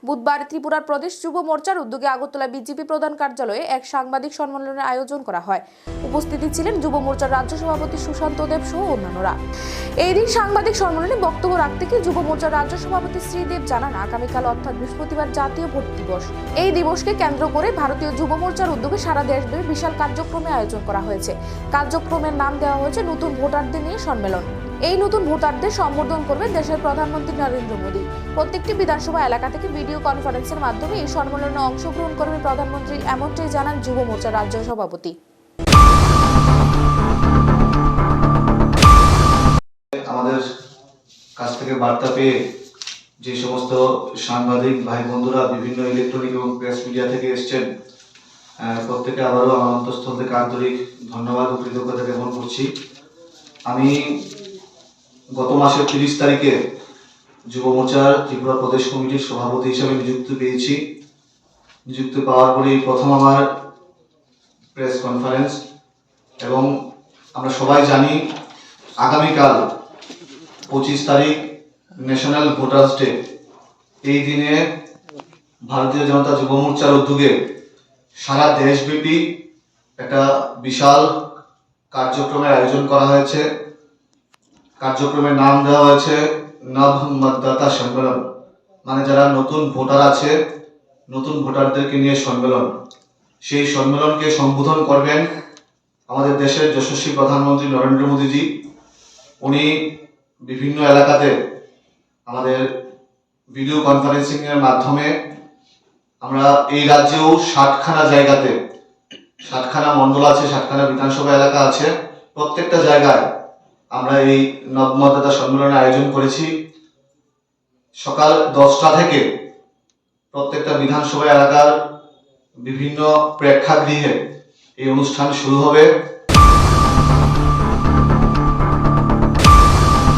বুধবার ত্রিপুরার প্রদেশ যুব মোর্চার উদ্যোগে আগরতলা বিজেপি প্রধান কার্যালয়ে এক সাংবাদিক সম্মেলনের আয়োজন করা হয়। উপস্থিত ছিলেন যুব মোর্চার রাজ্য সভাপতি সুশান্ত দেব সহ অন্যান্যরা। এই দিন সাংবাদিক সম্মেলনে বক্তব্য রাখতে গিয়ে যুব মোর্চার রাজ্য সভাপতি শ্রীদেব জানান, আগামীকাল অর্থাৎ বৃহস্পতিবার জাতীয় ভোট দিবস। এই দিবসকে কেন্দ্র করে ভারতীয় যুব মোর্চার উদ্যোগে সারা দেশব্যাপী বিশাল কার্যক্রমের আয়োজন করা হয়েছে। কার্যক্রমের নাম দেওয়া হয়েছে নতুন ভোটারদের নিয়ে সম্মেলন। এই নতুন ভোটারদের সম্বোধন করবেন দেশের প্রধানমন্ত্রী নরেন্দ্র মোদী। প্রত্যেকটি বিধানসভা এলাকা থেকে ভিডিও কনফারেন্সের মাধ্যমে এই সম্মেলনে অংশগ্রহণ করবেন প্রধানমন্ত্রী, এমনটাই জানান যুব মোর্চার রাজ্য সভাপতি। আমাদের কাছ থেকে বার্তা পেয়ে যে সমস্ত সাংবাদিক ভাই বন্ধুরা বিভিন্ন ইলেকট্রনিক এবং প্রেস মিডিয়া থেকে এসেছেন, প্রত্যেকে আবারও আমার অন্তঃস্থল থেকে আন্তরিক ধন্যবাদ ও কৃতজ্ঞতা জ্ঞাপন করছি। আমি গত মাসের 30 তারিখে যুব মোর্চার ত্রিপুরা প্রদেশ কমিটির সভাপতি হিসেবে নিযুক্তি পাওয়ার পরেই প্রথম আমার প্রেস কনফারেন্স। এবং আমরা সবাই জানি আগামীকাল 25 তারিখ ন্যাশনাল ভোটার্স ডে। এই দিনে ভারতীয় জনতা যুব মোর্চার উদ্যোগে সারা দেশব্যাপী একটা বিশাল কার্যক্রমের আয়োজন করা হয়েছে। কার্যক্রমের নাম দেওয়া হয়েছে নব মতদাতা সম্মেলন, মানে যারা নতুন ভোটার আছে, নতুন ভোটারদেরকে নিয়ে সম্মেলন। সেই সম্মেলনকে সম্বোধন করবেন আমাদের দেশের যশস্বী প্রধানমন্ত্রী নরেন্দ্র মোদীজি। উনি বিভিন্ন এলাকাতে আমাদের ভিডিও কনফারেন্সিং এর মাধ্যমে, আমরা এই রাজ্যেও 60খানা জায়গাতে, 60খানা মন্ডল আছে, 60খানা বিধানসভা এলাকা আছে, প্রত্যেকটা জায়গায় আমরা এই নবমতদাতা সম্মেলনের আয়োজন করেছি। সকাল 10টা থেকে প্রত্যেকটা বিধানসভা এলাকার বিভিন্ন প্রেক্ষাগৃহে এই অনুষ্ঠান শুরু হবে।